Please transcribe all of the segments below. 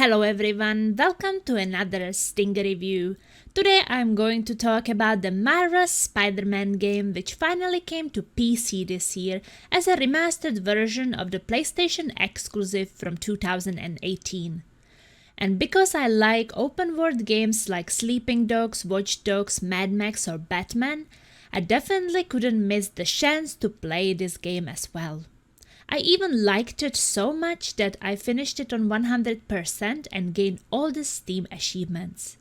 Hello everyone, welcome to another Stinger review. Today I'm going to talk about the marvelous Spider-Man game which finally came to PC this year as a remastered version of the PlayStation exclusive from 2018. And because I like open world games like Sleeping Dogs, Watch Dogs, Mad Max or Batman, I definitely couldn't miss the chance to play this game as well. I even liked it so much that I finished it on 100% and gained all the Steam achievements.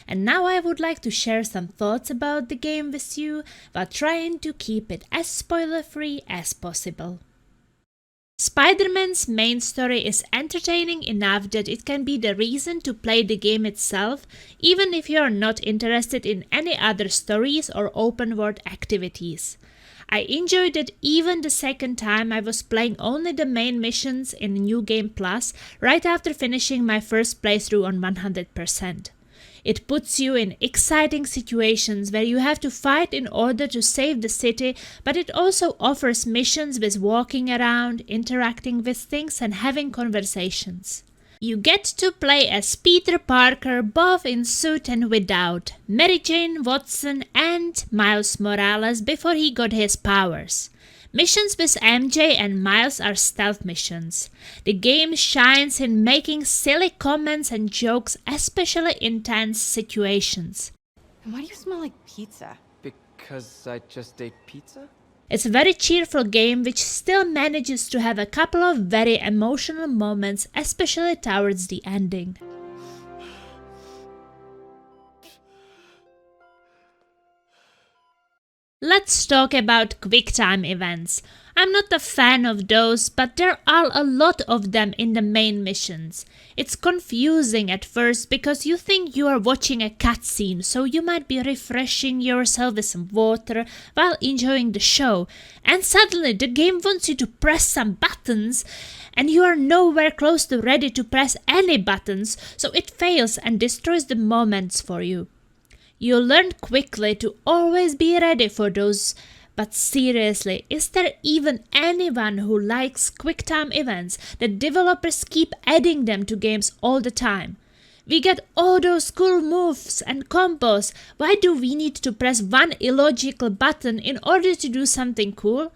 And now I would like to share some thoughts about the game with you while trying to keep it as spoiler-free as possible. Spider-Man's main story is entertaining enough that it can be the reason to play the game itself, even if you are not interested in any other stories or open-world activities. I enjoyed it even the second time I was playing only the main missions in New Game Plus right after finishing my first playthrough on 100%. It puts you in exciting situations where you have to fight in order to save the city, but it also offers missions with walking around, interacting with things and having conversations. You get to play as Peter Parker both in suit and without, Mary Jane Watson and Miles Morales before he got his powers. Missions with MJ and Miles are stealth missions. The game shines in making silly comments and jokes, especially in tense situations. Why do you smell like pizza? Because I just ate pizza? It's a very cheerful game which still manages to have a couple of very emotional moments, especially towards the ending. Let's talk about QuickTime events. I'm not a fan of those, but there are a lot of them in the main missions. It's confusing at first because you think you are watching a cutscene, so you might be refreshing yourself with some water while enjoying the show, and suddenly the game wants you to press some buttons, and you are nowhere close to ready to press any buttons, so it fails and destroys the moments for you. You learn quickly to always be ready for those, but seriously, is there even anyone who likes QuickTime events? The developers keep adding them to games all the time. We get all those cool moves and combos. Why do we need to press one illogical button in order to do something cool?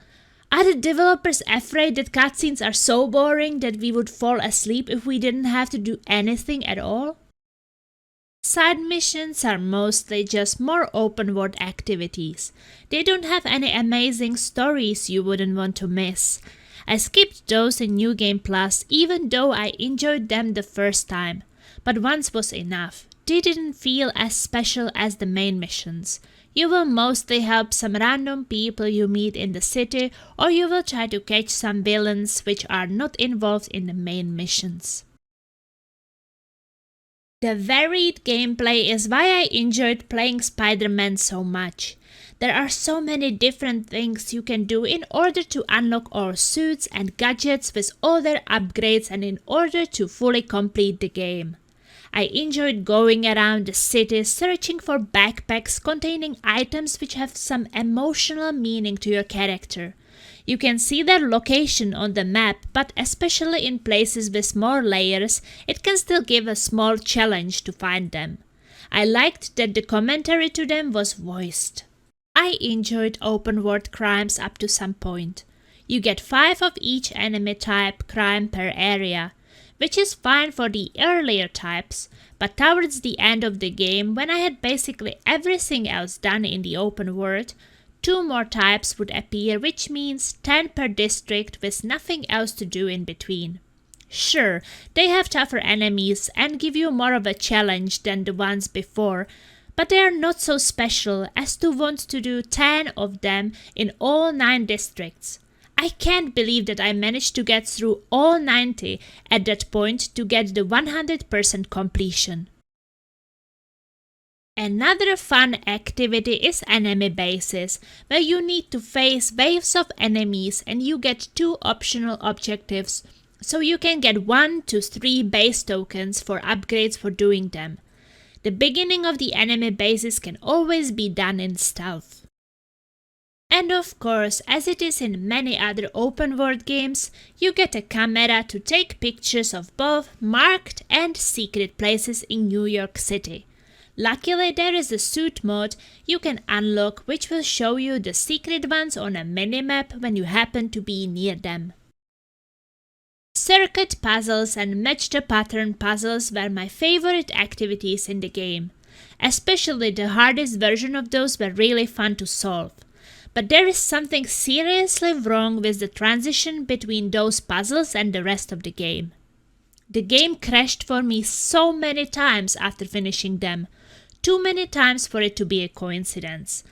Are the developers afraid that cutscenes are so boring that we would fall asleep if we didn't have to do anything at all? Side missions are mostly just more open world activities. They don't have any amazing stories you wouldn't want to miss. I skipped those in New Game Plus even though I enjoyed them the first time. But once was enough. They didn't feel as special as the main missions. You will mostly help some random people you meet in the city, or you will try to catch some villains which are not involved in the main missions. The varied gameplay is why I enjoyed playing Spider-Man so much. There are so many different things you can do in order to unlock all suits and gadgets with all their upgrades and in order to fully complete the game. I enjoyed going around the city searching for backpacks containing items which have some emotional meaning to your character. You can see their location on the map, but especially in places with more layers, it can still give a small challenge to find them. I liked that the commentary to them was voiced. I enjoyed open world crimes up to some point. You get 5 of each enemy type crime per area, which is fine for the earlier types, but towards the end of the game, when I had basically everything else done in the open world, 2 more types would appear, which means 10 per district with nothing else to do in between. Sure, they have tougher enemies and give you more of a challenge than the ones before, but they are not so special as to want to do 10 of them in all 9 districts. I can't believe that I managed to get through all 90 at that point to get the 100% completion. Another fun activity is enemy bases, where you need to face waves of enemies and you get 2 optional objectives, so you can get 1 to 3 base tokens for upgrades for doing them. The beginning of the enemy bases can always be done in stealth. And of course, as it is in many other open world games, you get a camera to take pictures of both marked and secret places in New York City. Luckily, there is a suit mode you can unlock which will show you the secret ones on a minimap when you happen to be near them. Circuit puzzles and match the pattern puzzles were my favorite activities in the game. Especially the hardest version of those were really fun to solve. But there is something seriously wrong with the transition between those puzzles and the rest of the game. The game crashed for me so many times after finishing them. Too many times for it to be a coincidence.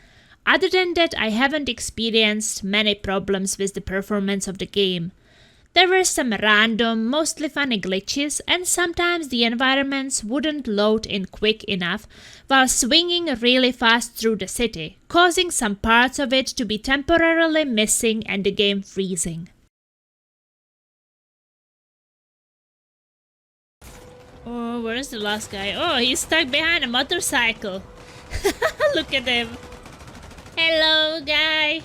Other than that, I haven't experienced many problems with the performance of the game. There were some random, mostly funny glitches, and sometimes the environments wouldn't load in quick enough while swinging really fast through the city, causing some parts of it to be temporarily missing and the game freezing. Oh, where's the last guy? Oh, he's stuck behind a motorcycle. Look at him. Hello, guy.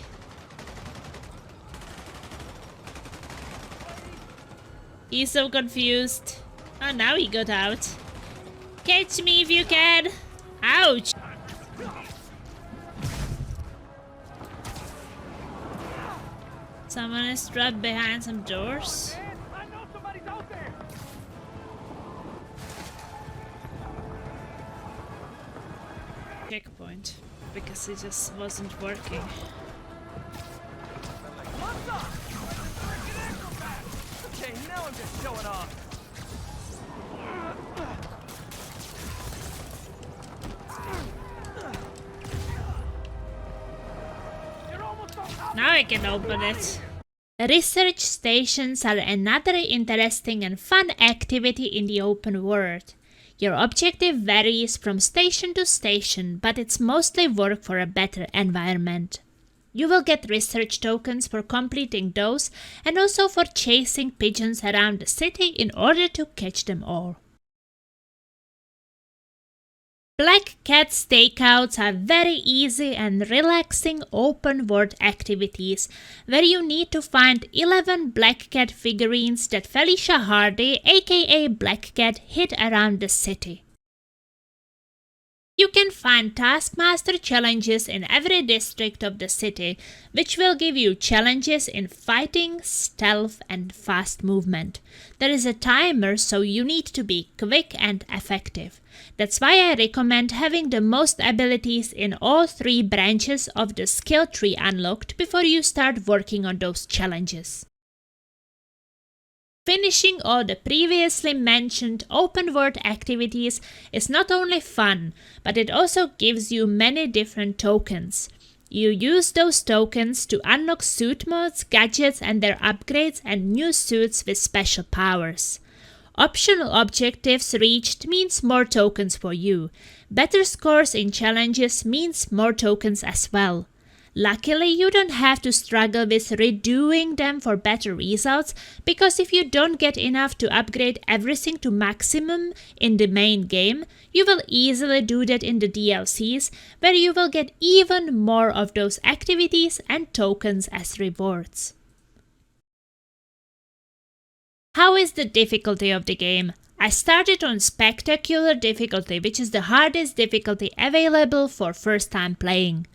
He's so confused. Oh, now he got out. Catch me if you can. Ouch. Someone is trapped behind some doors. Checkpoint. Because it just wasn't working. Okay, now I'm just showing off. Now I can open it. Research stations are another interesting and fun activity in the open world. Your objective varies from station to station, but it's mostly work for a better environment. You will get research tokens for completing those and also for chasing pigeons around the city in order to catch them all. Black Cat Stakeouts are very easy and relaxing open world activities where you need to find 11 Black Cat figurines that Felicia Hardy, aka Black Cat, hid around the city. You can find Taskmaster Challenges in every district of the city, which will give you challenges in fighting, stealth, and fast movement. There is a timer, so you need to be quick and effective. That's why I recommend having the most abilities in all 3 branches of the skill tree unlocked before you start working on those challenges. Finishing all the previously mentioned open world activities is not only fun, but it also gives you many different tokens. You use those tokens to unlock suit modes, gadgets and their upgrades and new suits with special powers. Optional objectives reached means more tokens for you. Better scores in challenges means more tokens as well. Luckily, you don't have to struggle with redoing them for better results, because if you don't get enough to upgrade everything to maximum in the main game, you will easily do that in the DLCs, where you will get even more of those activities and tokens as rewards. How is the difficulty of the game? I started on Spectacular difficulty, which is the hardest difficulty available for first time playing.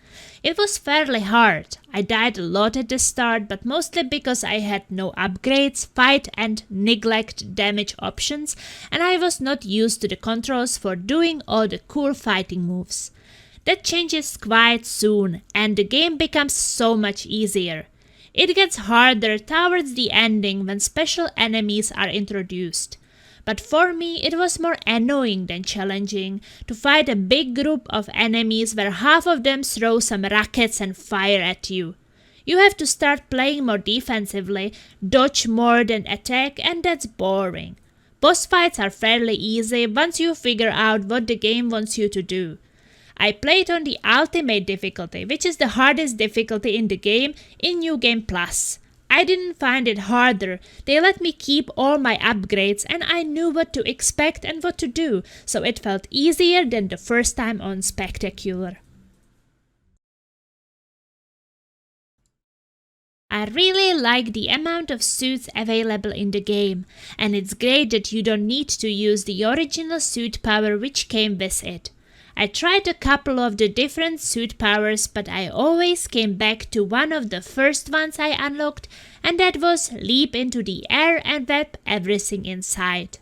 It was fairly hard. I died a lot at the start, but mostly because I had no upgrades, fight and neglect damage options, and I was not used to the controls for doing all the cool fighting moves. That changes quite soon, and the game becomes so much easier. It gets harder towards the ending when special enemies are introduced. But for me, it was more annoying than challenging to fight a big group of enemies where half of them throw some rockets and fire at you. You have to start playing more defensively, dodge more than attack, and that's boring. Boss fights are fairly easy once you figure out what the game wants you to do. I played on the Ultimate difficulty, which is the hardest difficulty in the game in New Game Plus. I didn't find it harder. They let me keep all my upgrades and I knew what to expect and what to do, so it felt easier than the first time on Spectacular. I really like the amount of suits available in the game, and it's great that you don't need to use the original suit power which came with it. I tried a couple of the different suit powers, but I always came back to one of the first ones I unlocked, and that was leap into the air and web everything in sight.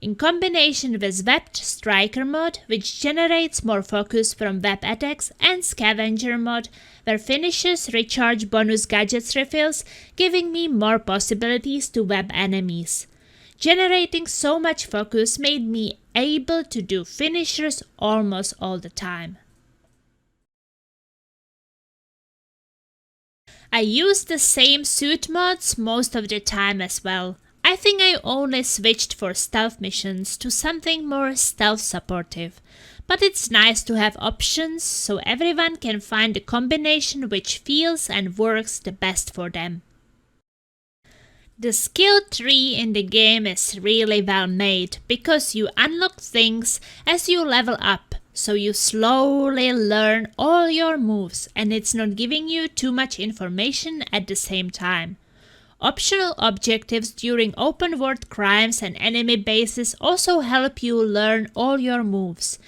In combination with Webbed Striker mode, which generates more focus from web attacks, and Scavenger mode, where finishers recharge bonus gadgets refills, giving me more possibilities to web enemies. Generating so much focus made me able to do finishers almost all the time. I use the same suit mods most of the time as well. I think I only switched for stealth missions to something more stealth supportive, but it's nice to have options so everyone can find the combination which feels and works the best for them. The skill tree in the game is really well made because you unlock things as you level up, so you slowly learn all your moves and it's not giving you too much information at the same time. Optional objectives during open world crimes and enemy bases also help you learn all your moves.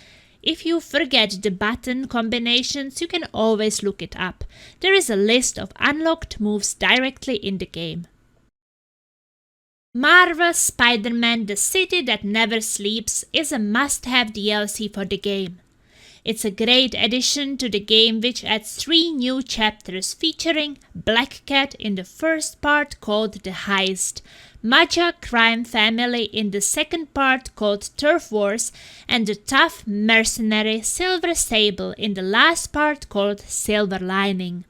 If you forget the button combinations, you can always look it up. There is a list of unlocked moves directly in the game. Marvel's Spider-Man: The City That Never Sleeps is a must-have DLC for the game. It's a great addition to the game which adds 3 new chapters featuring Black Cat in the first part called The Heist, Maja crime family in the second part called Turf Wars, and the tough mercenary Silver Sable in the last part called Silver Lining.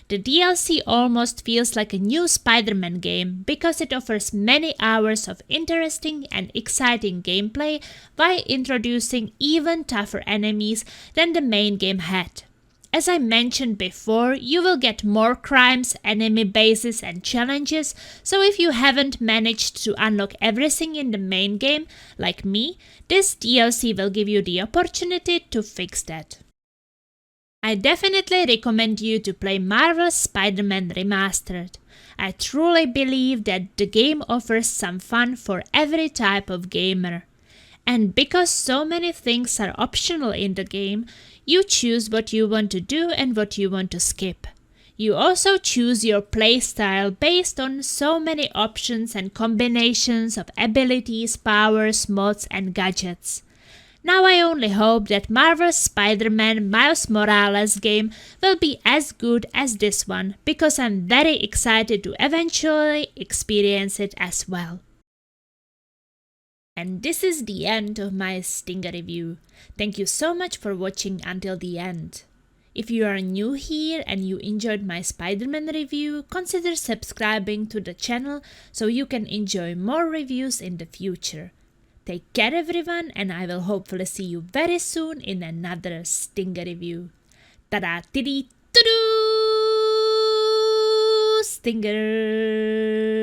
The DLC almost feels like a new Spider-Man game because it offers many hours of interesting and exciting gameplay while introducing even tougher enemies than the main game had. As I mentioned before, you will get more crimes, enemy bases and challenges, so if you haven't managed to unlock everything in the main game, like me, this DLC will give you the opportunity to fix that. I definitely recommend you to play Marvel's Spider-Man Remastered. I truly believe that the game offers some fun for every type of gamer. And because so many things are optional in the game, you choose what you want to do and what you want to skip. You also choose your playstyle based on so many options and combinations of abilities, powers, mods and gadgets. Now I only hope that Marvel's Spider-Man Miles Morales game will be as good as this one, because I'm very excited to eventually experience it as well. And this is the end of my Stinger review. Thank you so much for watching until the end. If you are new here and you enjoyed my Spider-Man review, consider subscribing to the channel so you can enjoy more reviews in the future. Take care everyone, and I will hopefully see you very soon in another Stinger review. Ta-da, tiddy, to-doo! Stinger!